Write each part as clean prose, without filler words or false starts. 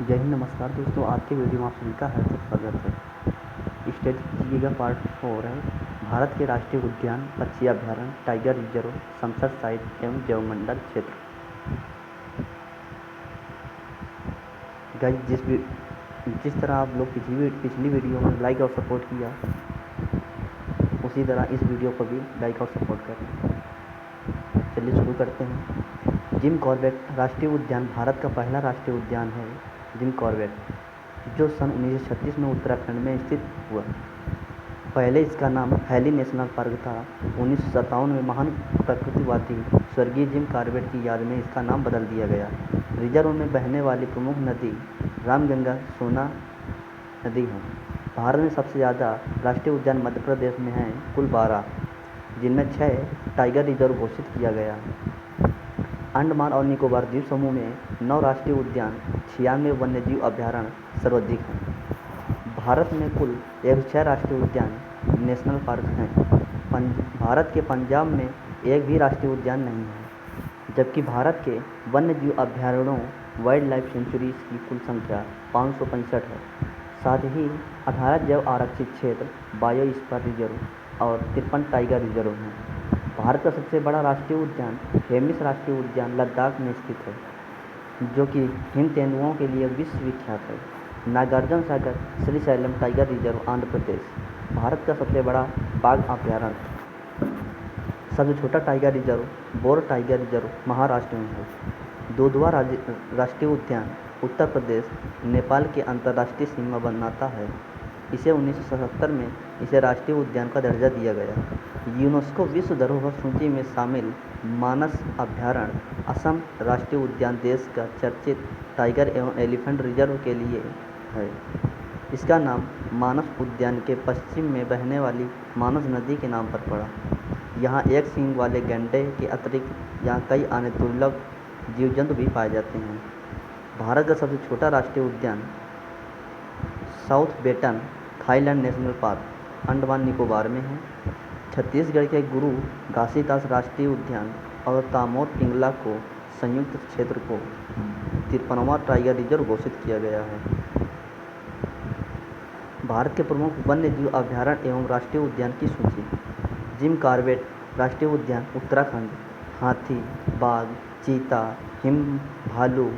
जय हिंद। नमस्कार दोस्तों, आज के वीडियो में आप सभी का हार्दिक स्वागत है। स्टेट कीजिएगा पार्ट 4 है। भारत के राष्ट्रीय उद्यान, पक्षी अभ्यारण्य, टाइगर रिजर्व, संसद साइट एवं जैवमंडल क्षेत्र। गाइस, जिस तरह आप लोग पिछली वीडियो में लाइक और सपोर्ट किया, उसी तरह इस वीडियो को भी लाइक और सपोर्ट करें। चलिए शुरू करते हैं। जिम कॉर्बेट राष्ट्रीय उद्यान भारत का पहला राष्ट्रीय उद्यान है। जिम कॉर्बेट, जो सन 1936 में उत्तराखंड में स्थित हुआ। पहले इसका नाम हैली नेशनल पार्क था। 1957 में महान प्रकृतिवादी स्वर्गीय जिम कॉर्बेट की याद में इसका नाम बदल दिया गया। रिजर्व में बहने वाली प्रमुख नदी रामगंगा सोना नदी है। भारत में सबसे ज़्यादा राष्ट्रीय उद्यान मध्य प्रदेश में हैं, कुल 12, जिनमें 6 टाइगर रिजर्व घोषित किया गया है। अंडमान और निकोबार द्वीप समूह में 9 राष्ट्रीय उद्यान, 96 वन्यजीव अभ्यारण्य सर्वाधिक हैं। भारत में कुल 106 राष्ट्रीय उद्यान नेशनल पार्क हैं। भारत के पंजाब में एक भी राष्ट्रीय उद्यान नहीं है, जबकि भारत के वन्यजीव अभ्यारण्यों वाइल्ड लाइफ सेंचुरीज की कुल संख्या 565 है। साथ ही 18 जैव आरक्षित क्षेत्र, बायोस्फीयर रिजर्व और 53 टाइगर रिजर्व हैं। भारत का सबसे बड़ा राष्ट्रीय उद्यान हेमिस राष्ट्रीय उद्यान लद्दाख में स्थित है, जो कि हिम तेंदुओं के लिए विश्व विख्यात है। नागार्जुन सागर श्रीशैलम टाइगर रिजर्व आंध्र प्रदेश, भारत का सबसे बड़ा बाघ अभ्यारण्य। सबसे छोटा tiger reserve bore tiger reserve Maharashtra में है। दुधवा राष्ट्रीय उद्यान उत्तर प्रदेश नेपाल के अंतर्राष्ट्रीय सीमा बनाता है। इसे 1977 में इसे राष्ट्रीय उद्यान का दर्जा दिया गया। यूनेस्को विश्व धरोहर सूची में शामिल मानस अभ्यारण्य असम राष्ट्रीय उद्यान देश का चर्चित टाइगर एवं एलिफेंट रिजर्व के लिए है। इसका नाम मानस उद्यान के पश्चिम में बहने वाली मानस नदी के नाम पर पड़ा। यहाँ एक सींग वाले गैंडे के अतिरिक्त यहाँ कई अन्य दुर्लभ जीव जंतु भी पाए जाते हैं। भारत का सबसे छोटा राष्ट्रीय उद्यान साउथ बेटन थाईलैंड नेशनल पार्क अंडमान निकोबार में है। छत्तीसगढ़ के गुरु घासीदास राष्ट्रीय उद्यान और तामोर पिंगला को संयुक्त क्षेत्र को 53वां टाइगर रिजर्व घोषित किया गया है। भारत के प्रमुख वन्यजीव अभ्यारण्य एवं राष्ट्रीय उद्यान की सूची। जिम कॉर्बेट राष्ट्रीय उद्यान उत्तराखंड हाथी, बाघ, चीता, हिम भालू,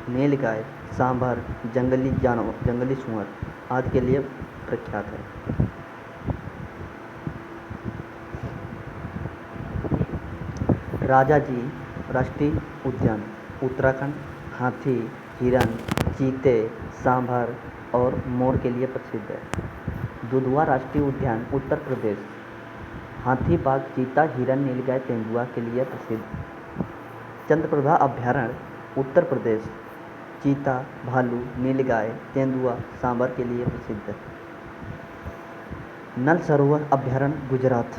नीलगाय, सांभर, जंगली जानवर, जंगली सुअर आदि के लिए प्रख्यात है। राजाजी राष्ट्रीय उद्यान उत्तराखंड हाथी, हिरण, चीते, सांभर और मोर के लिए प्रसिद्ध है। दुधवा राष्ट्रीय उद्यान उत्तर प्रदेश हाथी, बाघ, चीता, हिरण, नीलगाय, तेंदुआ के लिए प्रसिद्ध। चंद्रप्रभा अभ्यारण्य उत्तर प्रदेश चीता, भालू, नीलगाय, तेंदुआ, सांभर के लिए प्रसिद्ध है। नल सरोवर अभ्यारण्य गुजरात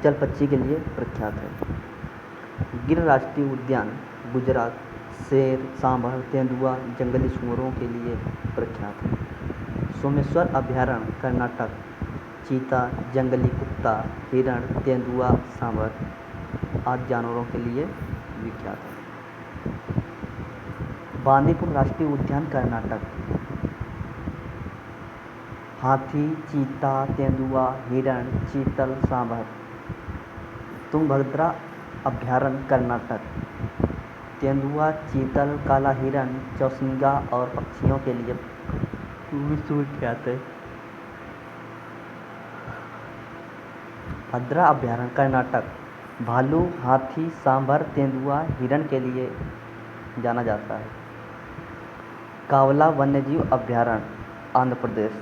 जल पक्षी के लिए प्रख्यात है। गिर राष्ट्रीय उद्यान गुजरात शेर, सांभर, तेंदुआ, जंगली सूअरों के लिए प्रख्यात है। सोमेश्वर अभ्यारण्य कर्नाटक चीता, जंगली कुत्ता, हिरण, तेंदुआ, सांभर आदि जानवरों के लिए विख्यात है। बांदीपुर राष्ट्रीय उद्यान कर्नाटक हाथी, चीता, तेंदुआ, हिरण, चीतल, सांभर। तुंगभद्रा अभ्यारण्य कर्नाटक तेंदुआ, चीतल, काला हिरण, चौसिंगा और पक्षियों के लिए विश्व विख्यात है। भद्रा अभ्यारण्य कर्नाटक भालू, हाथी, सांभर, तेंदुआ, हिरण के लिए जाना जाता है। कावला वन्यजीव अभ्यारण्य आंध्र प्रदेश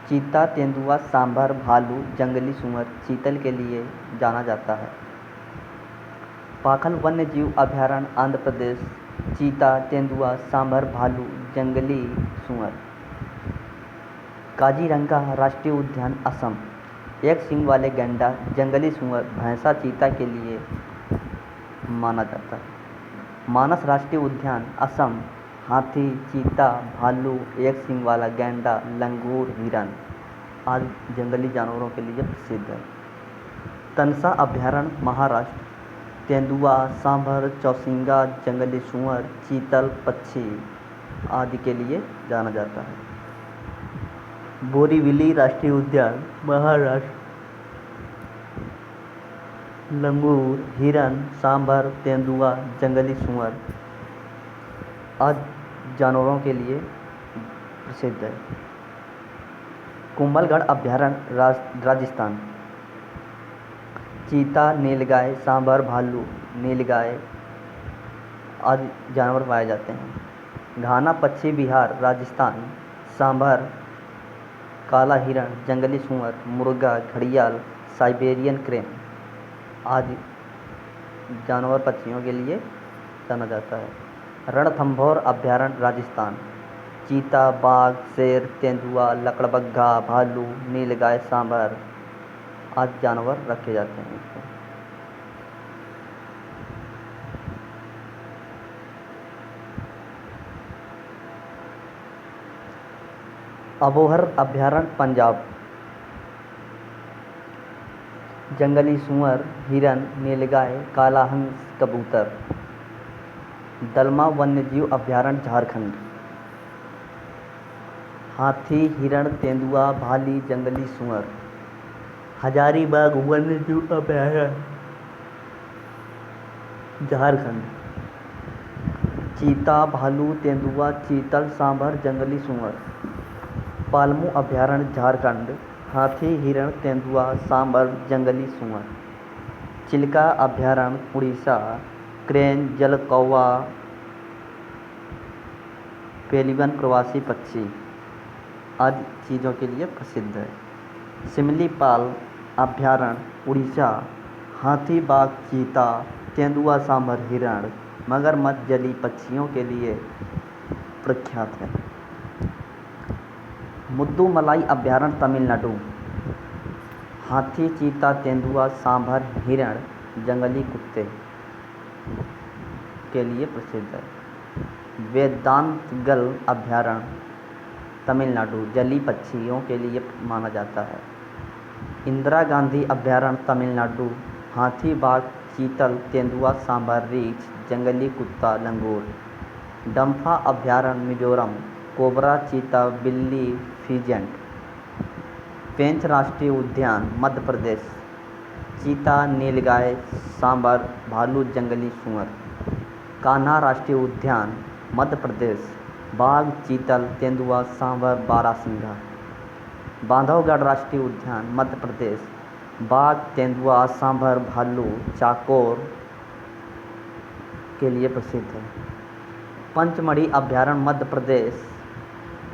चीता, तेंदुआ, सांभर, भालू, जंगली सुअर, चीतल के लिए जाना जाता है। पाखल वन्यजीव अभ्यारण्य आंध्र प्रदेश चीता, तेंदुआ, सांभर, भालू, जंगली सुअर। काजीरंगा राष्ट्रीय उद्यान असम एक सींग वाले गैंडा, जंगली सुअर, भैंसा, चीता के लिए माना जाता है। मानस राष्ट्रीय उद्यान असम हाथी, चीता, भालू, एक सींग वाला गैंडा, लंगूर, हिरण आदि जंगली जानवरों के लिए प्रसिद्ध है। तनसा अभ्यारण्य महाराष्ट्र तेंदुआ, सांभर, चौसिंगा, जंगली सूअर, चीतल, पक्षी आदि के लिए जाना जाता है। बोरीवली राष्ट्रीय उद्यान महाराष्ट्र। लंगूर, हिरन, सांभर, तेंदुआ, जंगली सूअर आदि जानवरों के लिए प्रसिद्ध है। कुंभलगढ़ अभयारण्य राजस्थान। चीता, नीलगाय, सांभर, भालू, नीलगाय आदि जानवर पाए जाते हैं। घाना पक्षी बिहार राजस्थान। सांभर, काला हिरण, जंगली सूअर, मुर्गा, घड़ियाल, साइबेरियन क्रेन आदि जानवर पक्षियों के लिए जाना जाता है। रणथंभौर अभयारण्य राजस्थान। चीता, बाघ, शेर, तेंदुआ, लकड़बग्घा, भालू, नीलगाय, सांभर आदि जानवर रखे जाते हैं इसमें। अबोहर अभयारण्य पंजाब। जंगली सूअर, हिरन, नीलगाय, काला हंस, कबूतर। दलमा वन्यजीव अभयारण्य झारखंड। हाथी, हिरण, तेंदुआ, भाली, जंगली सूअर। हजारीबाग वन्यजीव अभयारण्य झारखंड। चीता, भालू, तेंदुआ, चीतल, सांभर, जंगली सूअर। पालमू अभयारण्य झारखंड। हाथी, हिरण, तेंदुआ, सांभर, जंगली सूअर। चिल्का अभयारण्य उड़ीसा। क्रेन, जल कौवा, पेलिकन प्रवासी पक्षी आदि चीज़ों के लिए प्रसिद्ध है। सिमलीपाल अभयारण्य उड़ीसा। हाथी, बाघ, चीता, तेंदुआ, सांभर, हिरण, मगरमच्छ जलीय पक्षियों के लिए प्रख्यात है। मुद्दुमलाई अभयारण्य तमिलनाडु। हाथी, चीता, तेंदुआ, सांभर, हिरण, जंगली कुत्ते के लिए प्रसिद्ध है। वेदांतगल अभयारण्य तमिलनाडु जलीय पक्षियों के लिए माना जाता है। इंदिरा गांधी अभयारण्य तमिलनाडु। हाथी, बाघ, चीतल, तेंदुआ, सांभर, रीछ, जंगली कुत्ता, लंगूर। डम्फा अभयारण्य मिजोरम। कोबरा, चीता, बिल्ली, फीजेंट। पेंच राष्ट्रीय उद्यान मध्य प्रदेश। चीता, नीलगाय, सांभर, भालू, जंगली सूअर। कान्हा राष्ट्रीय उद्यान मध्य प्रदेश। बाघ, चीतल, तेंदुआ, सांभर, बारहसिंघा। बांधवगढ़ राष्ट्रीय उद्यान मध्य प्रदेश। बाघ, तेंदुआ, सांभर, भालू, चाकोर के लिए प्रसिद्ध है। पंचमढ़ी अभयारण्य मध्य प्रदेश।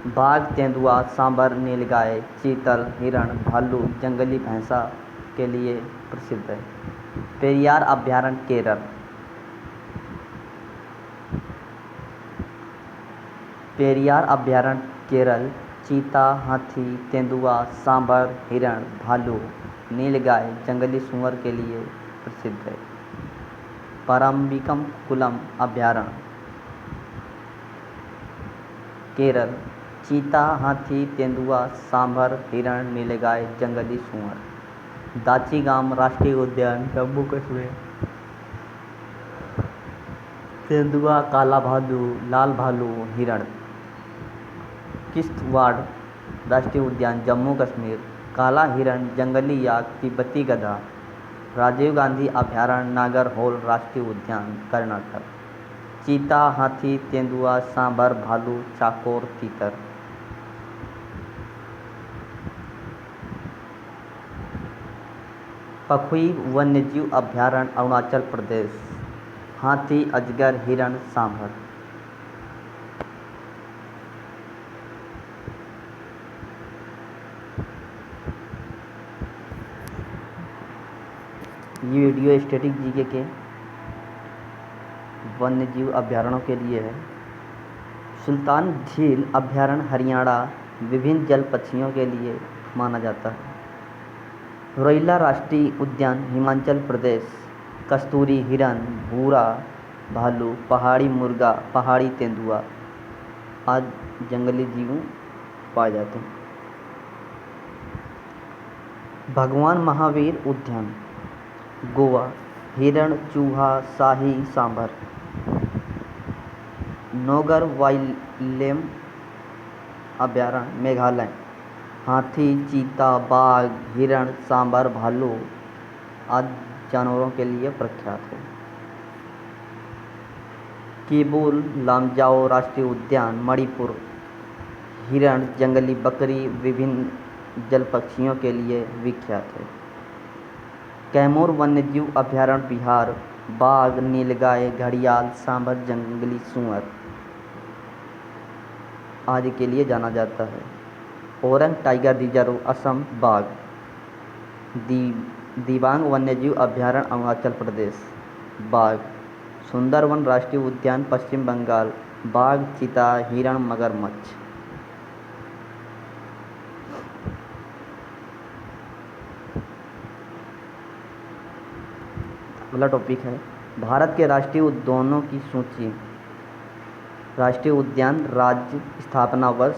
बाघ, तेंदुआ, सांभर, नीलगाय, चीतल, हिरण, भालू, जंगली भैंसा के लिए प्रसिद्ध है। पेरियार अभयारण्य केरल। पेरियार अभयारण्य केरल। चीता, हाथी, तेंदुआ, सांभर, हिरण, भालू, नीलगाय, जंगली सूअर के लिए प्रसिद्ध है। परम्बिकम कुलम अभयारण्य केरल। चीता, हाथी, तेंदुआ, सांभर, हिरण, नीलगाय, जंगली सूअर। दाचीगाम राष्ट्रीय उद्यान जम्मू कश्मीर। तेंदुआ, काला भालू, लाल भालू, हिरण। किश्तवाड़ राष्ट्रीय उद्यान जम्मू कश्मीर। काला हिरण, जंगली याक, तिब्बती गधा। राजीव गांधी अभयारण्य नागरहोल राष्ट्रीय उद्यान कर्नाटक। चीता, हाथी, तेंदुआ, सांभर, भालू, चाकोर, तीतर। पखुई वन्यजीव अभयारण्य अरुणाचल प्रदेश। हाथी, अजगर, हिरण, सांभर। ये वीडियो स्टैटिक जीके के वन्यजीव अभयारण्यों के लिए है। सुल्तान झील अभयारण्य हरियाणा विभिन्न जल पक्षियों के लिए माना जाता है। रोइला राष्ट्रीय उद्यान हिमाचल प्रदेश। कस्तूरी हिरण, भूरा भालू, पहाड़ी मुर्गा, पहाड़ी तेंदुआ आदि जंगली जीव पाए जाते हैं। भगवान महावीर उद्यान गोवा। हिरण, चूहा, शाही, सांभर। नौगर वाइल्ड अभयारण्य मेघालय हाथी, चीता, बाघ, हिरण, सांभर, भालू आदि जानवरों के लिए प्रख्यात है। किबुल लामजाओ राष्ट्रीय उद्यान मणिपुर हिरण, जंगली बकरी, विभिन्न जल पक्षियों के लिए विख्यात है। कैमूर वन्यजीव अभयारण्य बिहार बाघ, नीलगाय, घड़ियाल, सांभर, जंगली सूअर आदि के लिए जाना जाता है। ओरंग टाइगर रिजर्व असम बाघ, दिबांग वन्यजीव अभयारण्य अरुणाचल प्रदेश बाघ, सुंदरवन राष्ट्रीय उद्यान पश्चिम बंगाल बाघ, चीता, हिरण, मगरमच्छ। अगला टॉपिक है भारत के राष्ट्रीय उद्यानों की सूची। राष्ट्रीय उद्यान राज्य, स्थापना वर्ष,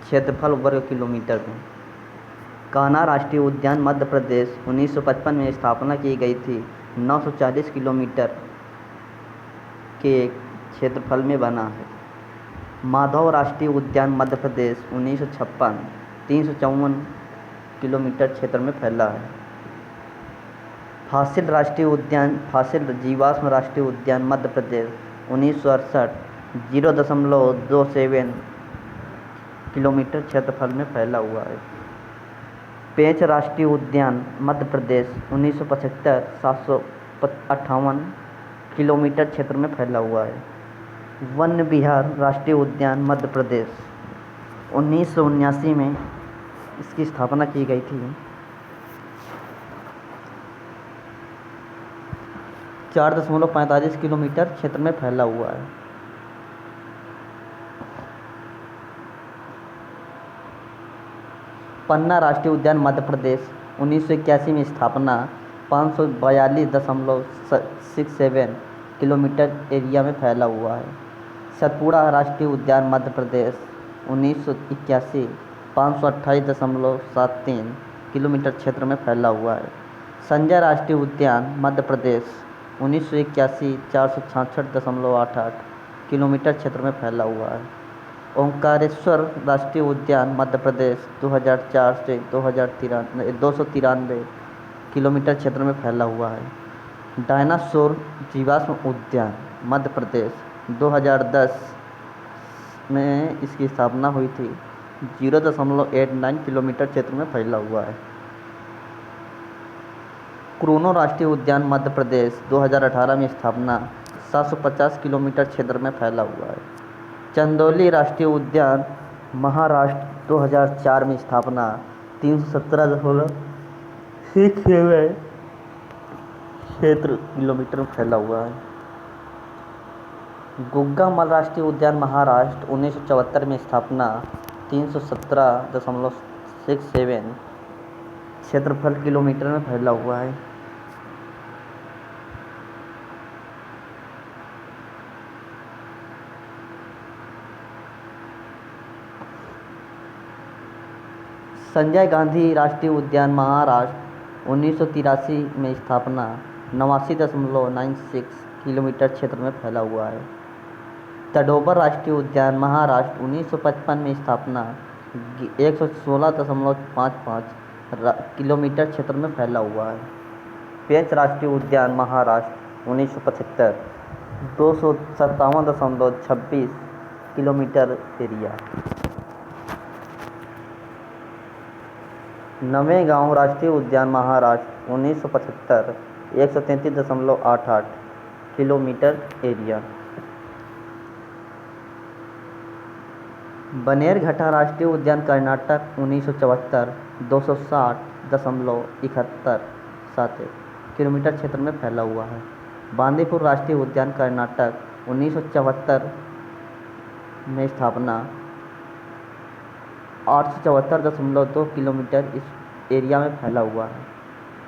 क्षेत्रफल वर्ग किलोमीटर में। कान्हा राष्ट्रीय उद्यान मध्य प्रदेश 1955 में स्थापना की गई थी। 940 किलोमीटर के क्षेत्रफल में बना है। माधव राष्ट्रीय उद्यान मध्य प्रदेश 1956 354 किलोमीटर क्षेत्र में फैला है। फासिल राष्ट्रीय उद्यान फासिल जीवाश्म राष्ट्रीय उद्यान मध्य प्रदेश 1968 0.27 किलोमीटर क्षेत्रफल में फैला हुआ है। पेंच राष्ट्रीय उद्यान मध्य प्रदेश 1975 758 किलोमीटर क्षेत्र में फैला हुआ है। वन विहार राष्ट्रीय उद्यान मध्य प्रदेश 1979 में इसकी स्थापना की गई थी। 4.45 किलोमीटर क्षेत्र में फैला हुआ है। पन्ना राष्ट्रीय उद्यान मध्य प्रदेश 1981 में स्थापना 542.67 किलोमीटर एरिया में फैला हुआ है। सतपुड़ा राष्ट्रीय उद्यान मध्य प्रदेश 1981 528.73 किलोमीटर क्षेत्र में फैला हुआ है। संजय राष्ट्रीय उद्यान मध्य प्रदेश 1981 466.88 किलोमीटर क्षेत्र में फैला हुआ है। ओंकारेश्वर राष्ट्रीय उद्यान मध्य प्रदेश 2004 से 293 किलोमीटर क्षेत्र में फैला हुआ है। डायनासोर जीवाश्म उद्यान मध्य प्रदेश 2010 में इसकी स्थापना हुई थी। 0.89 किलोमीटर क्षेत्र में फैला हुआ है। क्रूनो राष्ट्रीय उद्यान मध्य प्रदेश 2018 में स्थापना 750 किलोमीटर क्षेत्र में फैला हुआ है। चंदौली राष्ट्रीय उद्यान महाराष्ट्र 2004 में स्थापना 317.67 क्षेत्र किलोमीटर में फैला हुआ है। गुग्गामल राष्ट्रीय उद्यान महाराष्ट्र 1974 में स्थापना 317.67 क्षेत्रफल किलोमीटर में फैला हुआ है। संजय गांधी राष्ट्रीय उद्यान महाराष्ट्र 1983 में स्थापना 89.96 किलोमीटर क्षेत्र में फैला हुआ है। तडोबर राष्ट्रीय उद्यान महाराष्ट्र 1955 में स्थापना 116.55 किलोमीटर क्षेत्र में फैला हुआ है। पेंच राष्ट्रीय उद्यान महाराष्ट्र 1975 257.26 किलोमीटर एरिया। नवेगांव राष्ट्रीय उद्यान महाराष्ट्र 1975 133.88 किलोमीटर एरिया। बनेरघट्टा राष्ट्रीय उद्यान कर्नाटक 1974 260.71 किलोमीटर क्षेत्र में फैला हुआ है। बांदीपुर राष्ट्रीय उद्यान कर्नाटक 1974 में स्थापना 874.2 किलोमीटर इस एरिया में फैला हुआ है।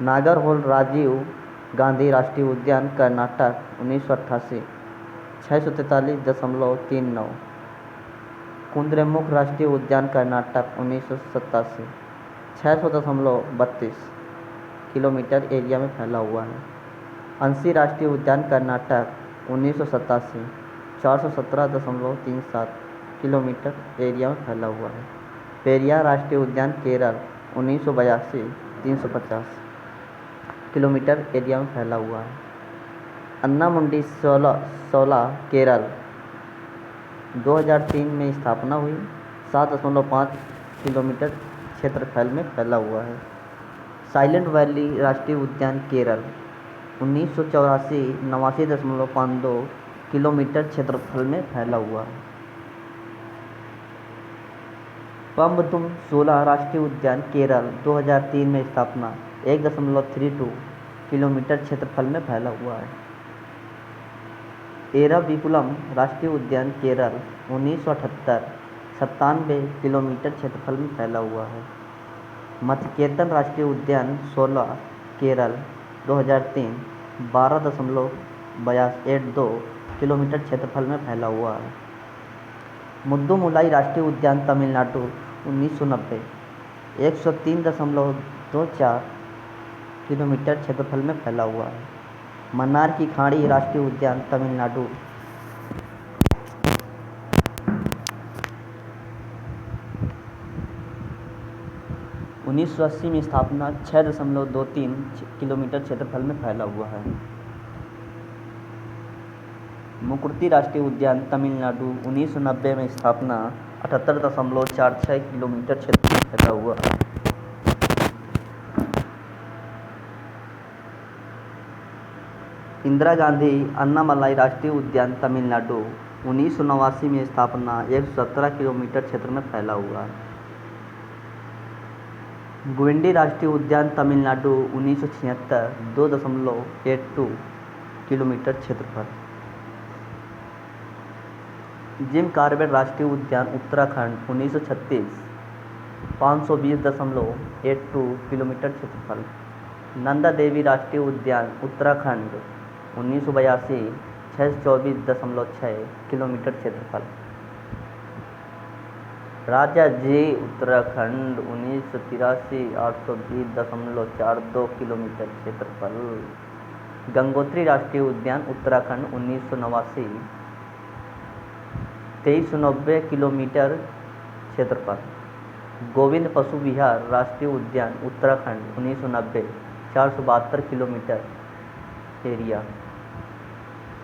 नागरहोल राजीव गांधी राष्ट्रीय उद्यान कर्नाटक 1988 643.39। कुद्रेमुख राष्ट्रीय उद्यान कर्नाटक 1987 600.32 किलोमीटर एरिया में फैला हुआ है। अंसी राष्ट्रीय उद्यान कर्नाटक 1987 417.37 किलोमीटर एरिया में फैला हुआ है। पेरियार राष्ट्रीय उद्यान केरल 1982 350 किलोमीटर एरिया में फैला हुआ है। अन्नामुंडी शोला केरल 2003 में स्थापना हुई, 7.5 किलोमीटर क्षेत्रफल में फैला हुआ है। साइलेंट वैली राष्ट्रीय उद्यान केरल 1984 89.52 किलोमीटर क्षेत्रफल में फैला हुआ है। पम्बदुम शोला राष्ट्रीय उद्यान केरल 2003 में स्थापना 1.32 किलोमीटर क्षेत्रफल में फैला हुआ है। एराविकुलम राष्ट्रीय उद्यान केरल 1978 97 किलोमीटर क्षेत्रफल में फैला हुआ है। मथकेतन राष्ट्रीय उद्यान शोला केरल 2003 12.82 किलोमीटर क्षेत्रफल में फैला हुआ है। मुद्दुमुलाई राष्ट्रीय उद्यान तमिलनाडु 1990 103.24 किलोमीटर क्षेत्रफल में फैला हुआ है। मन्नार की खाड़ी राष्ट्रीय उद्यान तमिलनाडु 1980 में स्थापना 6.23 किलोमीटर क्षेत्रफल में फैला हुआ है। मुकुर्ती राष्ट्रीय उद्यान तमिलनाडु 1990 में स्थापना 78.46 किलोमीटर क्षेत्र में फैला हुआ है। इंदिरा गांधी अन्नामलाई राष्ट्रीय उद्यान तमिलनाडु 1989 में स्थापना 117 किलोमीटर क्षेत्र में फैला हुआ है। गुविंडी राष्ट्रीय उद्यान तमिलनाडु 1976 2.82 किलोमीटर क्षेत्रफल। जिम कॉर्बेट राष्ट्रीय उद्यान उत्तराखंड 1936 520.82 किलोमीटर क्षेत्रफल। नंदा देवी राष्ट्रीय उद्यान उत्तराखंड 1982 624.6 किलोमीटर क्षेत्रफल। राजा जी उत्तराखंड 1983 820.42 किलोमीटर क्षेत्रफल। गंगोत्री राष्ट्रीय उद्यान उत्तराखंड 1989 2390 किलोमीटर क्षेत्रफल। गोविंद पशु विहार राष्ट्रीय उद्यान उत्तराखंड 1990 472 किलोमीटर एरिया।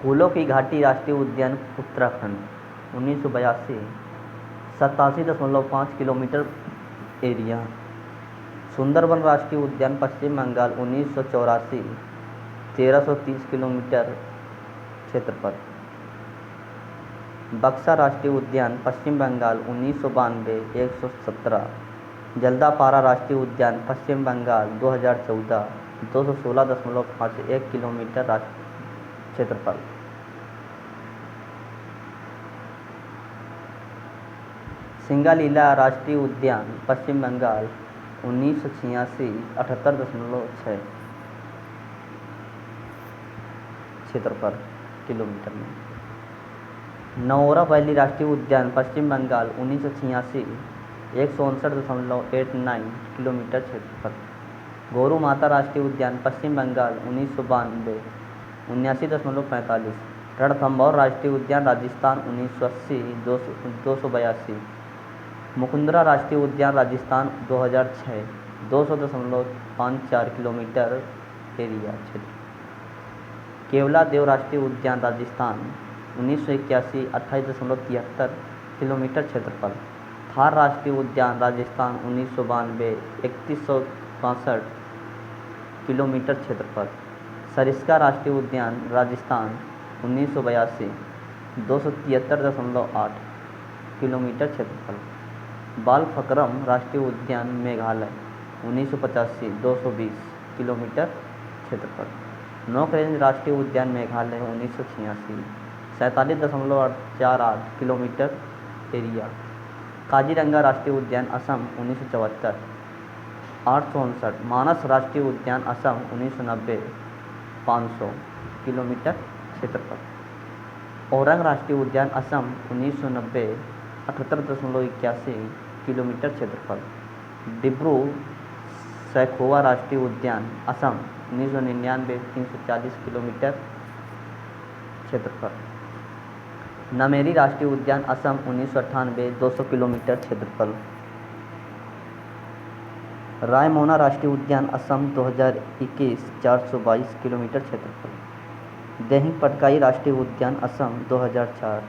फूलों की घाटी राष्ट्रीय उद्यान उत्तराखंड 1982 87.5 किलोमीटर एरिया। सुंदरबन राष्ट्रीय उद्यान पश्चिम बंगाल 1984 1330 किलोमीटर क्षेत्रफल। बक्सा राष्ट्रीय उद्यान पश्चिम बंगाल 1992 117। जल्दापारा राष्ट्रीय उद्यान पश्चिम बंगाल 2014 216.51 किलोमीटर क्षेत्रफल। सिंगालीला राष्ट्रीय उद्यान पश्चिम बंगाल 1986 78.6 क्षेत्रफल किलोमीटर में। नौरा वैली राष्ट्रीय उद्यान पश्चिम बंगाल 1986 159.89 किलोमीटर क्षेत्रफल। गोरू माता राष्ट्रीय उद्यान पश्चिम बंगाल 1992 79.45। रणथंभौर राष्ट्रीय उद्यान राजस्थान 1980 282। मुकुंदरा राष्ट्रीय उद्यान राजस्थान 2006 200.54 किलोमीटर एरिया क्षेत्र। केवला देव राष्ट्रीय उद्यान राजस्थान 1981 28.73 किलोमीटर क्षेत्रफल। थार राष्ट्रीय उद्यान राजस्थान 1992 3165 किलोमीटर क्षेत्रफल। सरिस्का राष्ट्रीय उद्यान राजस्थान 1982 273.8 किलोमीटर क्षेत्रफल। बालफक्रम राष्ट्रीय उद्यान मेघालय 1985 220 किलोमीटर क्षेत्रफल। नोक रेंज राष्ट्रीय उद्यान मेघालय 1986 47.48 किलोमीटर एरिया। काजीरंगा राष्ट्रीय उद्यान असम 1974 859। मानस राष्ट्रीय उद्यान असम 1990 500 किलोमीटर क्षेत्रफल। औरंग राष्ट्रीय उद्यान असम 1990 78.81 किलोमीटर क्षेत्रफल। डिब्रू सैखोवा राष्ट्रीय उद्यान असम 1999 340 किलोमीटर क्षेत्रफल। नामेरी राष्ट्रीय उद्यान असम 1998 200 किलोमीटर क्षेत्रफल। रायमोना राष्ट्रीय उद्यान असम 2021 422 किलोमीटर क्षेत्रफल। देहिंग पटकाई राष्ट्रीय उद्यान Assam 2004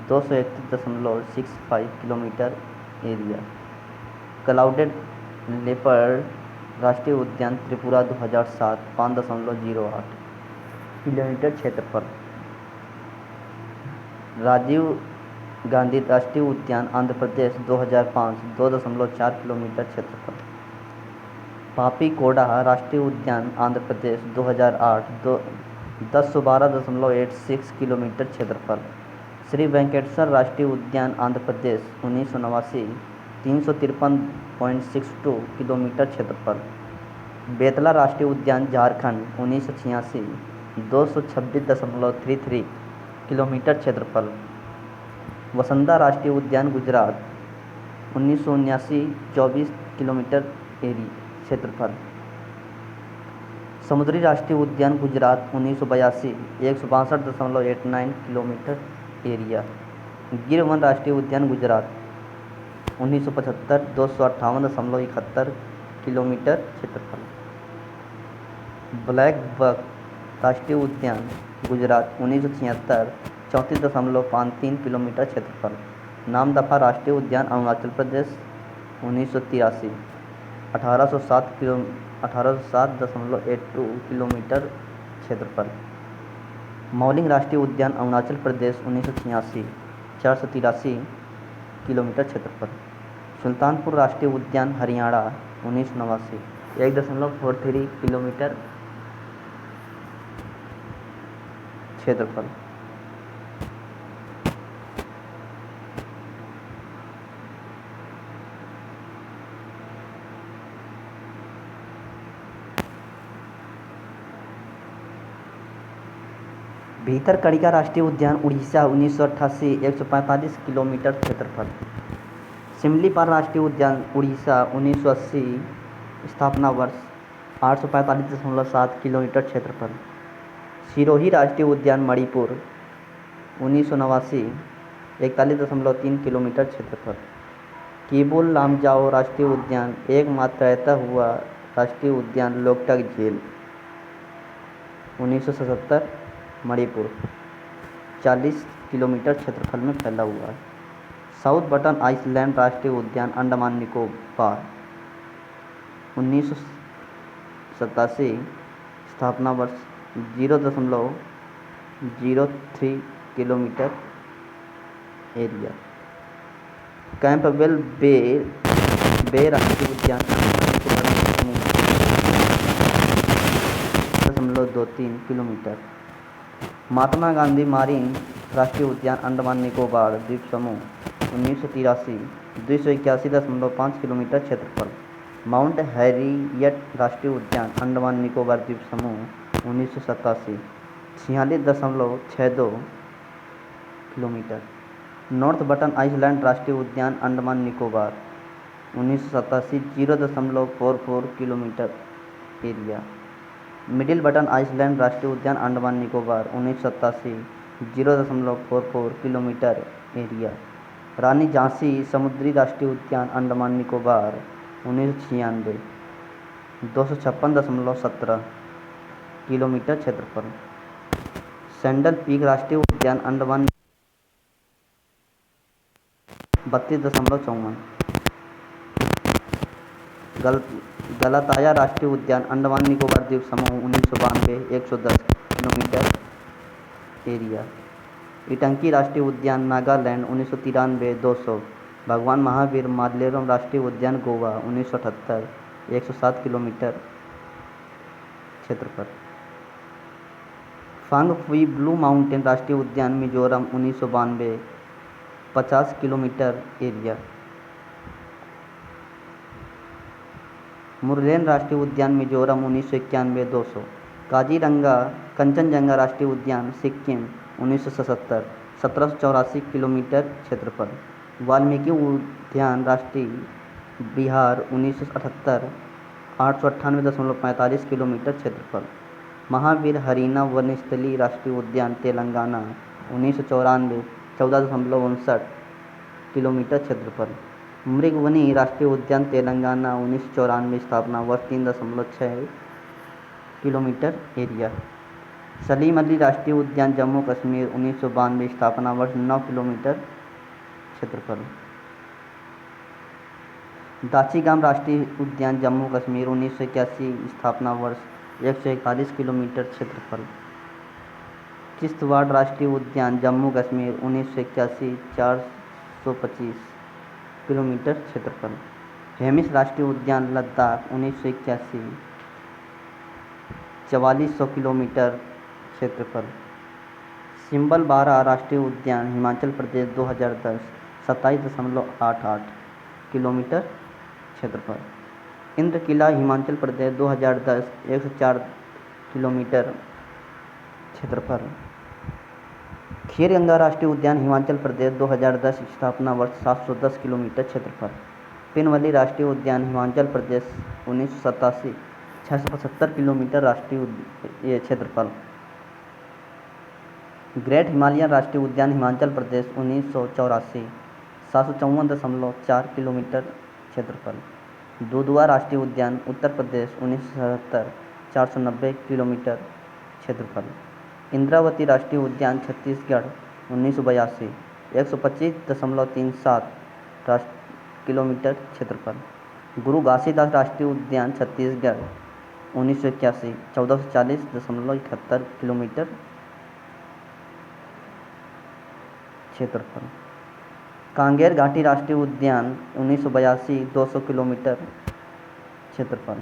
231.65 kilometre area. Clouded leopard राष्ट्रीय उद्यान त्रिपुरा 2007 5.08 किलोमीटर क्षेत्रफल। राजीव गांधी राष्ट्रीय उद्यान आंध्र प्रदेश 2005 2.4 किलोमीटर क्षेत्रफल। पापी कोडा राष्ट्रीय उद्यान आंध्र प्रदेश 2008 1012.86 किलोमीटर क्षेत्रफल। श्री वेंकटेश्वर राष्ट्रीय उद्यान आंध्र प्रदेश 1989 353.62 किलोमीटर क्षेत्रफल। बेतला राष्ट्रीय उद्यान झारखंड 1986 226.33 किलोमीटर क्षेत्रफल। वसंदा राष्ट्रीय उद्यान गुजरात 1979 24 किलोमीटर क्षेत्रफल। समुद्री राष्ट्रीय उद्यान गुजरात 1982 162.89 किलोमीटर एरिया। गिर वन राष्ट्रीय उद्यान गुजरात 1975 258.71 किलोमीटर क्षेत्रफल। ब्लैक बक राष्ट्रीय उद्यान गुजरात 1976 34.53 किलोमीटर क्षेत्रफल। नामदफा राष्ट्रीय उद्यान अरुणाचल प्रदेश 1983 1807.82 किलोमीटर क्षेत्रफल। मौलिंग राष्ट्रीय उद्यान अरुणाचल प्रदेश 1986 483 किलोमीटर क्षेत्रफल। सुल्तानपुर राष्ट्रीय उद्यान हरियाणा 1989 1.43 किलोमीटर क्षेत्रफल। भीतरकनिका राष्ट्रीय उद्यान उड़ीसा 1988 145 किलोमीटर क्षेत्रफल। सिमलीपाल राष्ट्रीय उद्यान उड़ीसा 1980 स्थापना वर्ष 845.7 किलोमीटर क्षेत्रफल। सिरोही राष्ट्रीय उद्यान मणिपुर 1989 41.3 किलोमीटर क्षेत्रफल। किबुल लामजाओ राष्ट्रीय उद्यान एकमात्र रहता हुआ राष्ट्रीय उद्यान लोकटक झील 1977 मणिपुर 40 किलोमीटर क्षेत्रफल में फैला हुआ है। साउथ बटन आइसलैंड राष्ट्रीय उद्यान अंडमान निकोबार 1987 स्थापना वर्ष 0.03 किलोमीटर एरिया। कैंपबेल बे राष्ट्रीय उद्यान 0.23 किलोमीटर। महात्मा गांधी मारीन राष्ट्रीय उद्यान अंडमान निकोबार द्वीप समूह 1983 281.5 किलोमीटर क्षेत्रफल। माउंट हैरियट राष्ट्रीय उद्यान अंडमान निकोबार द्वीप समूह 1987 46.62 किलोमीटर। नॉर्थ बटन आइसलैंड राष्ट्रीय उद्यान Andaman Nicobar 1987 0.44 kilometre area. Middle Button Island राष्ट्रीय उद्यान अंडमान निकोबार 1987 0.44 किलोमीटर एरिया। रानी झांसी समुद्री राष्ट्रीय उद्यान अंडमान निकोबार 1996 256.17 किलोमीटर क्षेत्रफल। सैंडल पीक राष्ट्रीय उद्यान अंडमान 32.54। गलाताया राष्ट्रीय उद्यान अंडमान निकोबार द्वीप समूह 1992 110 किलोमीटर एरिया। इटंकी राष्ट्रीय उद्यान नागालैंड 1993 200। भगवान महावीर मालेरम राष्ट्रीय उद्यान गोवा 1978 107 किलोमीटर क्षेत्रफल। फांगफुई ब्लू माउंटेन राष्ट्रीय उद्यान मिजोरम 1992 50 किलोमीटर एरिया। मुरलेन राष्ट्रीय उद्यान मिजोरम 1991 200। काजीरंगा कंचनजंगा राष्ट्रीय उद्यान सिक्किम 1977 1784 किलोमीटर क्षेत्रफल। वाल्मीकि उद्यान राष्ट्रीय बिहार 1978 898.45 किलोमीटर क्षेत्रफल। महावीर हरीना वनस्थली राष्ट्रीय उद्यान तेलंगाना 1994 14.59 किलोमीटर क्षेत्रफल। मृगवनी राष्ट्रीय उद्यान तेलंगाना 1994 स्थापना वर्ष 3.6 किलोमीटर एरिया। सलीम अली राष्ट्रीय उद्यान जम्मू कश्मीर 1992 स्थापना वर्ष 9 किलोमीटर क्षेत्रफल। दाचीगाम राष्ट्रीय उद्यान जम्मू कश्मीर 1981 स्थापना वर्ष 141 किलोमीटर क्षेत्रफल। किश्तवाड़ राष्ट्रीय उद्यान जम्मू कश्मीर 1981 425 किलोमीटर क्षेत्रफल। हेमिस राष्ट्रीय उद्यान लद्दाख 1981 4400 किलोमीटर क्षेत्रफल। सिंबल बारा राष्ट्रीय उद्यान हिमाचल प्रदेश 2010 27.88 किलोमीटर क्षेत्रफल। इंद्र किला हिमाचल प्रदेश 2010 104 किलोमीटर क्षेत्रफल। खीर गंगा राष्ट्रीय उद्यान हिमाचल प्रदेश 2010 स्थापना वर्ष 710 किलोमीटर क्षेत्रफल। पिनवली राष्ट्रीय उद्यान हिमाचल प्रदेश 1987 675 किलोमीटर राष्ट्रीय क्षेत्रफल। ग्रेट हिमालयन राष्ट्रीय उद्यान हिमाचल प्रदेश 1984 754.4 किलोमीटर क्षेत्रफल। दुधवा राष्ट्रीय उद्यान उत्तर प्रदेश 1977 490 किलोमीटर क्षेत्रफल। इंद्रावती राष्ट्रीय उद्यान छत्तीसगढ़ 1982 125.37 किलोमीटर क्षेत्रफल। गुरु घासीदास राष्ट्रीय उद्यान छत्तीसगढ़ 1981 1440.71 किलोमीटर क्षेत्रफल। कांगेर घाटी राष्ट्रीय उद्यान 1982 200 किलोमीटर क्षेत्रफल।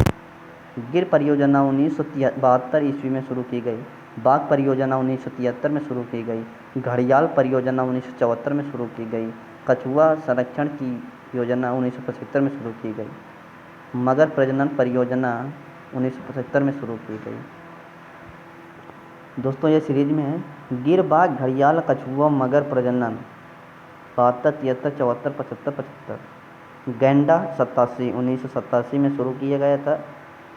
गिर परियोजना 1972 ईस्वी में शुरू की गई। बाघ परियोजना 1973 में शुरू की गई। घड़ियाल परियोजना 1974 में शुरू की गई। कछुआ संरक्षण की योजना 1975 में शुरू की गई। मगर प्रजनन परियोजना 1975 में शुरू की गई। दोस्तों ये सीरीज में है गिर, बाघ, घड़ियाल, कछुआ, मगर प्रजनन 72 73 74 75 75। गैंडा 1987 में शुरू किया गया था।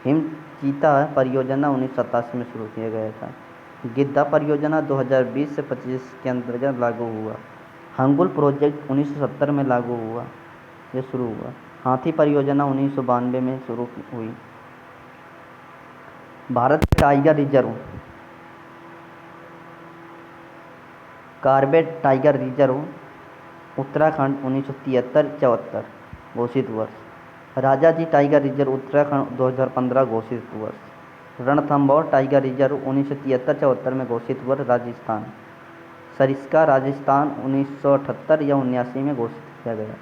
हिम चीता परियोजना 1987 में शुरू किया गया था। गिद्धा परियोजना 2020 से 25 के अंतर्गत लागू हुआ। हंगुल प्रोजेक्ट 1970 में लागू हुआ, ये शुरू हुआ। हाथी परियोजना 1992 में शुरू हुई। भारत के tiger reserve Corbett tiger reserve Uttarakhand 1973-74 घोषित वर्ष। राजाजी टाइगर रिजर्व उत्तराखंड 2015 घोषित वर्ष। रणथंभौर टाइगर रिजर्व 1973-74 में घोषित वर्ष राजस्थान। सरिस्का राजस्थान 1978 या 79 में घोषित किया गया।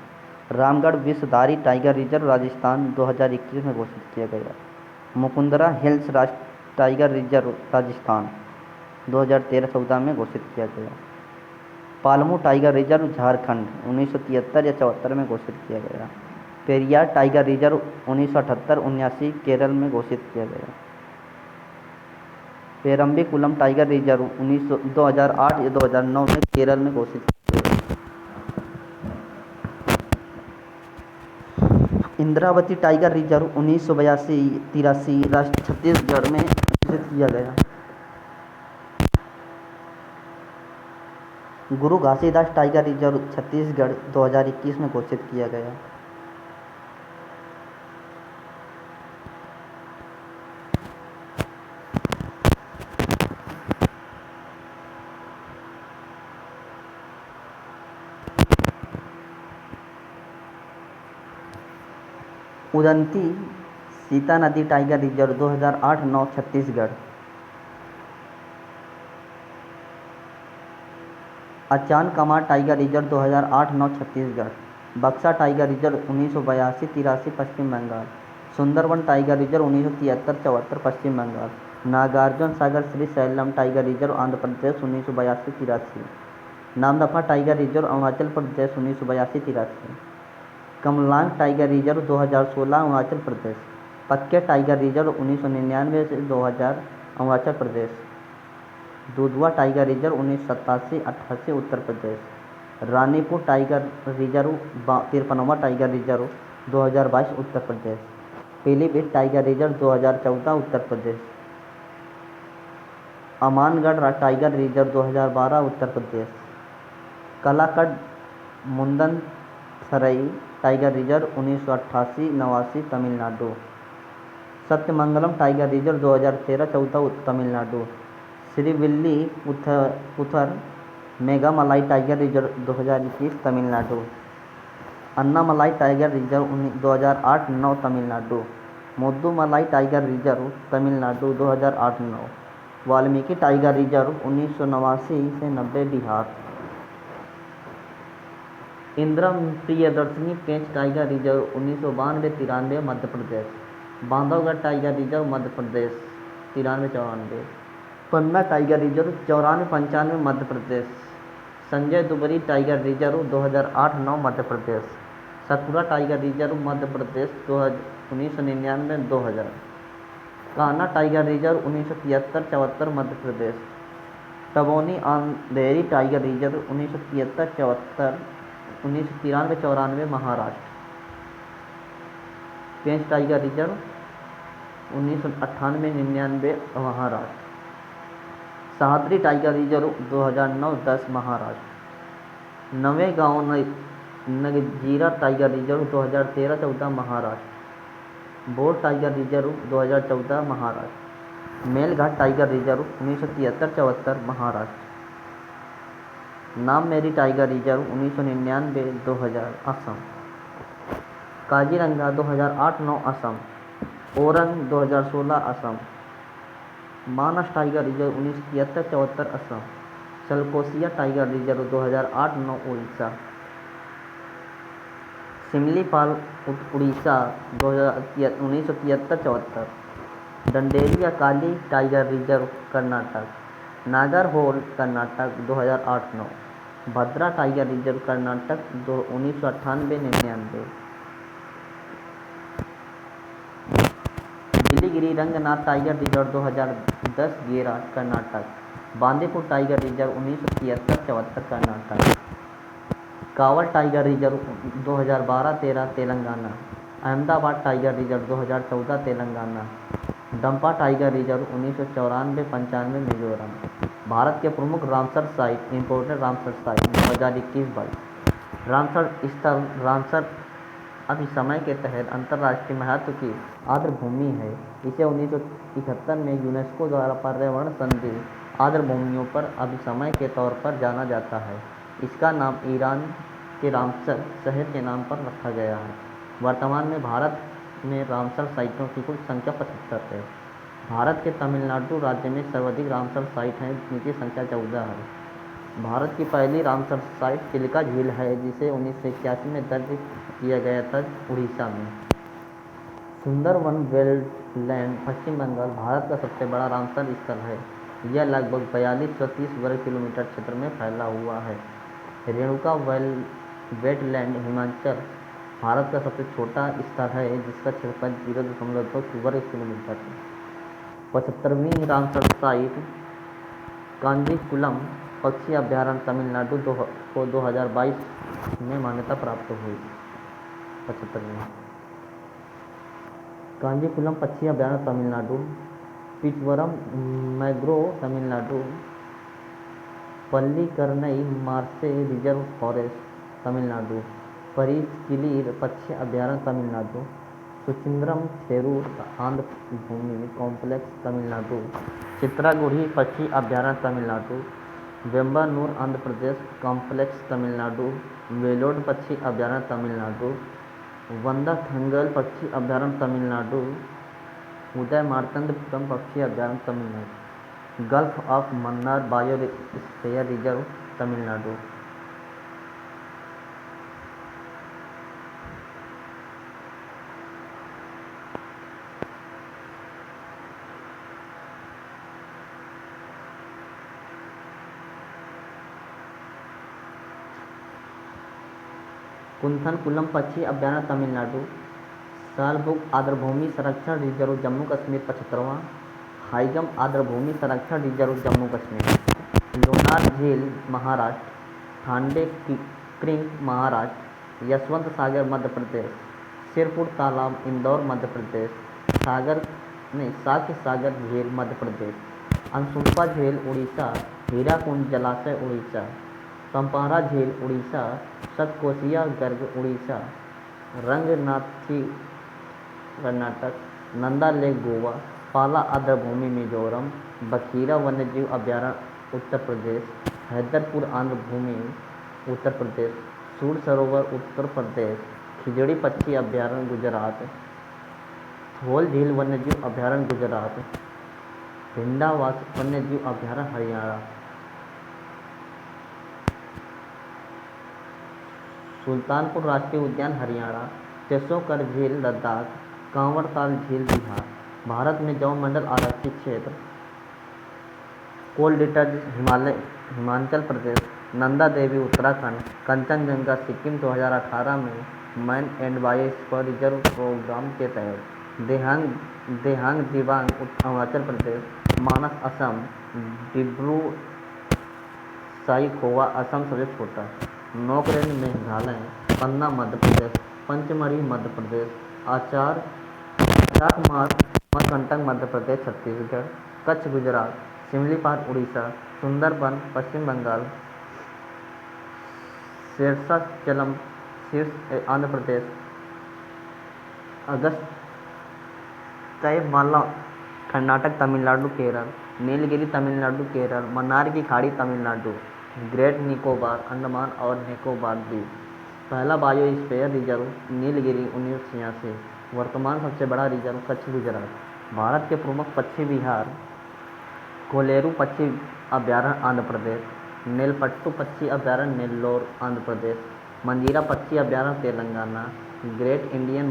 रामगढ़ विषधारी टाइगर रिजर्व राजस्थान 2021 में घोषित किया गया। Mukundra hills tiger reserve Rajasthan 2013-14 में घोषित किया गया। पालमू टाइगर रिजर्व झारखंड 1973 या 74 में घोषित किया गया। पेरियार टाइगर रिजर्व 1978-79 केरल में घोषित किया गया। पेरम्बिकुलम टाइगर रिजर्व 2008 या 2009 में केरल में घोषित किया गया। इंद्रावती टाइगर रिजर्व 1982-83 छत्तीसगढ़ में घोषित किया गया। गुरु घासीदास टाइगर रिजर्व छत्तीसगढ़ 2021 में घोषित किया गया। Udanti Sita Nadi tiger reserve 2008-9 Chhattisgarh. Achanakmar tiger reserve 2008-9 Chhattisgarh. Buxa tiger reserve 1982-83 Paschim Bengal. Sundarban tiger reserve 1973-74 Paschim Bengal. Nagarjuna Sagar Srisailam tiger reserve Andhra Pradesh 1982-83। Namdapha tiger reserve Arunachal Pradesh 1982-83। Kamlang tiger reserve 2016 Arunachal Pradesh. Pakke tiger reserve 1999 से 2000 Arunachal Pradesh. Dudhwa tiger reserve 1987-88 Uttar Pradesh. Ranipur tiger reserve 53वां टाइगर रिजर्व 2022 उत्तर प्रदेश। Pilibhit tiger reserve 2014 Uttar Pradesh. Amangarh tiger reserve 2012 Uttar Pradesh. Kalakad Mundanthurai tiger reserve 1988-89 Tamil Nadu. Sathyamangalam tiger reserve 2013-14 Tamil Nadu. Srivilliputhur Megamalai tiger reserve 2021 Tamil Nadu. Anamalai tiger reserve 2008-9 Tamil Nadu. Mudumalai tiger reserve Tamil Nadu 2008-9। Valmiki tiger reserve 1989 से 90 Bihar. Indira Priyadarshini Pench tiger reserve 1992-93 Madhya Pradesh. Bandhavgarh tiger reserve Madhya Pradesh 93-94। Panna tiger reserve 94-95 Madhya Pradesh. Sanjay दुबरी tiger reserve 2008-9 Madhya Pradesh. Satpura tiger reserve Madhya Pradesh 1999-2000। Kanha tiger reserve 1973-74 Madhya Pradesh. टबोनी Andhari tiger reserve 1973-74 1993-94 Maharashtra. Pench tiger reserve 1998-99 Maharashtra. Sahyadri tiger reserve 2009-10 Maharashtra. Navegaon Nagzira tiger reserve 2013-14 Maharashtra. Bor tiger reserve 2014 Maharashtra. Melghat tiger reserve 1973-74 Maharashtra. Nameri tiger reserve 1999-2000 Assam. Kaziranga 2008-9 Assam. Orang 2016 Assam. Manas tiger reserve 1973-74 Assam. Satkosia tiger reserve 2008-9 Orissa. Similipal Orissa 1973-74। Dandeli Kali tiger reserve Karnataka. Nagarhole Karnataka 2008-9। Bhadra tiger reserve Karnataka 1998-99। Biligiri Ranganatha tiger reserve 2010 गेरा Karnataka. Bandipur tiger reserve 1973-74 Karnataka. Kawal tiger reserve 2012-13 Telangana. Ahmedabad tiger reserve 2014 Telangana. Dampa tiger reserve 1994-95 Mizoram. Bharat के प्रमुख Ramsar site imported Ramsar site 2021-22। Ramsar स्थल रामसर अभी समय के तहत अंतर्राष्ट्रीय महत्व की आर्द्रभूमि है। इसे 1971 में यूनेस्को द्वारा पर्यावरण संधि आर्द्रभूमियों पर अभिसमय के तौर पर जाना जाता है। इसका नाम ईरान के रामसर शहर के नाम पर रखा गया है। वर्तमान में भारत में रामसर साइटों की कुल संख्या 75 है। भारत के तमिलनाडु राज्य में सर्वाधिक रामसर साइट हैं, जिनकी संख्या 14 है। भारत की पहली रामसर साइट चिल्का झील है, जिसे 1981 में दर्ज किया गया था उड़ीसा में। सुंदरवन वेटलैंड पश्चिम बंगाल भारत का सबसे बड़ा रामसर स्थल है। यह लगभग 4230 वर्ग किलोमीटर क्षेत्र में फैला हुआ है। रेणुका वेटलैंड हिमाचल भारत का सबसे छोटा स्थल है, जिसका क्षेत्रफल 0.2 वर्ग किलोमीटर है। 75वीं रामसर साइट कांजीकुलम पक्षी अभ्यारण्य तमिलनाडु को 2022 में मान्यता प्राप्त हुई। 75वीं कांजीकुलम पक्षी अभ्यारण्य Tamil Nadu. Pichavaram mangrove Tamil Nadu. Pallikaranai marsh reserve forest Tamil Nadu. परिचकिली पक्षी अभ्यारण्य तमिलनाडु। सुचिंद्रम थेरूर आंध्र भूमि कॉम्प्लेक्स तमिलनाडु। चित्रागुड़ी पक्षी अभ्यारण्य तमिलनाडु। वेम्बानूर आंध्र प्रदेश कॉम्प्लेक्स तमिलनाडु। वेलोड पक्षी अभ्यारण्य तमिलनाडु। वंदाथंगल पक्षी अभ्यारण्य तमिलनाडु। उदय मार्तंडपुरम पक्षी अभ्यारण्य Tamil Nadu. Gulf of Mannar biosphere reserve Tamil Nadu. Koonthankulam पक्षी अभ्यारण्य तमिलनाडु। सालबुक आर्द्रभूमि संरक्षण रिजर्व जम्मू कश्मीर 75वां। हाइगम आर्द्रभूमि संरक्षण रिजर्व जम्मू कश्मीर। लोनार झील महाराष्ट्र। थांडे क्रीक महाराष्ट्र। यशवंत सागर मध्य प्रदेश। सिरपुर तालाब इंदौर मध्य प्रदेश। साक्य सागर झील मध्य प्रदेश। अनसुपा झील उड़ीसा। हीराकुंड जलाशय उड़ीसा। चंपारा झील उड़ीसा, सतकोशिया गर्ग उड़ीसा, रंगनाथी कर्नाटक, नंदा लेक गोवा, पाला आर्द्रभूमि मिजोरम, बखीरा वन्यजीव अभयारण्य उत्तर प्रदेश, हैदरपुर आंध्र भूमि उत्तर प्रदेश, सूर सरोवर उत्तर प्रदेश, खिजड़ी पक्षी अभयारण्य गुजरात, थोल झील वन्यजीव अभयारण्य गुजरात, भिंडावास वन्यजीव अभयारण्य हरियाणा, सुल्तानपुर राष्ट्रीय उद्यान हरियाणा, तेसोकर झील लद्दाख, कांवरताल झील बिहार। भारत में जौ मंडल आरक्षित क्षेत्र, कोलडिटा हिमाचल प्रदेश, नंदा देवी उत्तराखंड, कंचनजंगा सिक्किम 2018 में man and biosphere reserve programme के तहत, देहांग दिबांग अरुणाचल प्रदेश, मानस असम, डिब्रू साइखोवा असम सबसे छोटा, नौकरेन मेघालय, पन्ना मध्य प्रदेश, पंचमढ़ी मध्य प्रदेश, अमरकंटक मध्य प्रदेश छत्तीसगढ़, कच्छ गुजरात, सिमलीपाल उड़ीसा, सुंदरबन पश्चिम बंगाल, शेरशाचलम शीर्ष आंध्र प्रदेश, अगस्त्यमाला कर्नाटक तमिलनाडु केरल, नीलगिरी तमिलनाडु केरल, मन्नार की खाड़ी तमिलनाडु, ग्रेट निकोबार अंडमान और निकोबार द्वीप। पहला बायोस्फीयर रिजर्व नीलगिरी 1986, वर्तमान सबसे बड़ा रिजर्व कच्छ गुजरात। भारत के प्रमुख पक्षी विहार, कोलेरू पक्षी अभयारण्य आंध्र प्रदेश, नेलपट्टू पक्षी अभयारण्य नेल्लोर आंध्र प्रदेश, मंजीरा पक्षी अभयारण्य तेलंगाना, ग्रेट इंडियन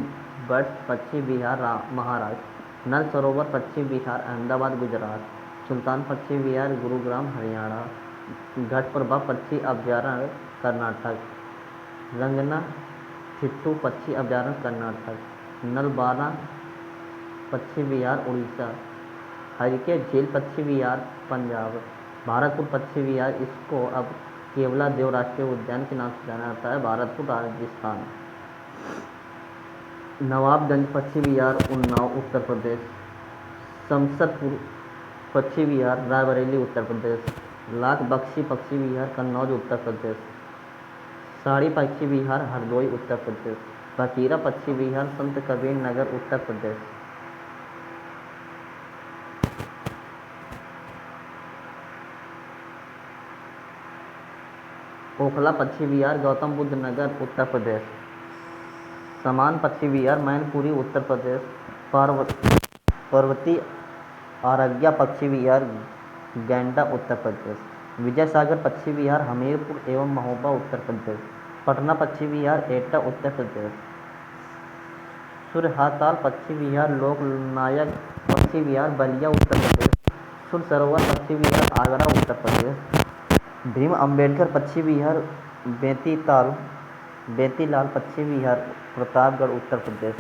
बर्ड्स पक्षी विहार महाराष्ट्र, नल सरोवर पक्षी विहार अहमदाबाद गुजरात, सुल्तान पक्षी विहार गुरुग्राम हरियाणा, घटप्रभा पक्षी अभयारण्य कर्नाटक, रंगना थिट्टू पक्षी अभयारण्य कर्नाटक, नलबाना पक्षी विहार उड़ीसा, हरिके झील पक्षी विहार पंजाब, भारतपुर पक्षी विहार, इसको अब केवलादेव राष्ट्रीय उद्यान के नाम से जाना जाता है, भारतपुर राजस्थान, नवाबगंज पक्षी विहार उन्नाव उत्तर प्रदेश, शमशदपुर पक्षी विहार रायबरेली उत्तर प्रदेश, लाख बख्शी पक्षी विहार कन्नौज उत्तर प्रदेश, साड़ी पक्षी विहार हरदोई उत्तर प्रदेश, बकीरा पक्षी विहार संत कबीर नगर उत्तर प्रदेश, ओखला पक्षी विहार गौतम बुद्ध नगर उत्तर प्रदेश, समान पक्षी विहार मैनपुरी उत्तर प्रदेश, पार्वती आरग्या पक्षी विहार गैंडा उत्तर प्रदेश, विजय सागर पक्षी विहार हमीरपुर एवं महोबा उत्तर प्रदेश, पटना पक्षी विहार एटा उत्तर प्रदेश, सुरहाताल पक्षी विहार लोकनायक पक्षी विहार बलिया उत्तर प्रदेश, सुर सरोवर पक्षी विहार आगरा उत्तर प्रदेश, भीम अम्बेडकर पक्षी विहार बेतीलाल पक्षी विहार प्रतापगढ़ उत्तर प्रदेश।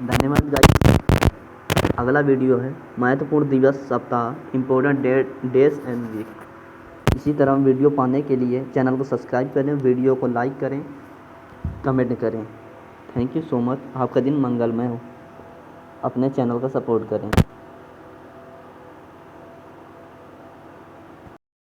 धन्यवाद गाइस। अगला वीडियो है महत्वपूर्ण दिवस सप्ताह, इम्पोर्टेंट डेज एंड वीक। इसी तरह वीडियो पाने के लिए चैनल को सब्सक्राइब करें, वीडियो को लाइक करें, कमेंट करें। Thank you so much. आपका दिन मंगलमय हो। अपने चैनल का सपोर्ट करें।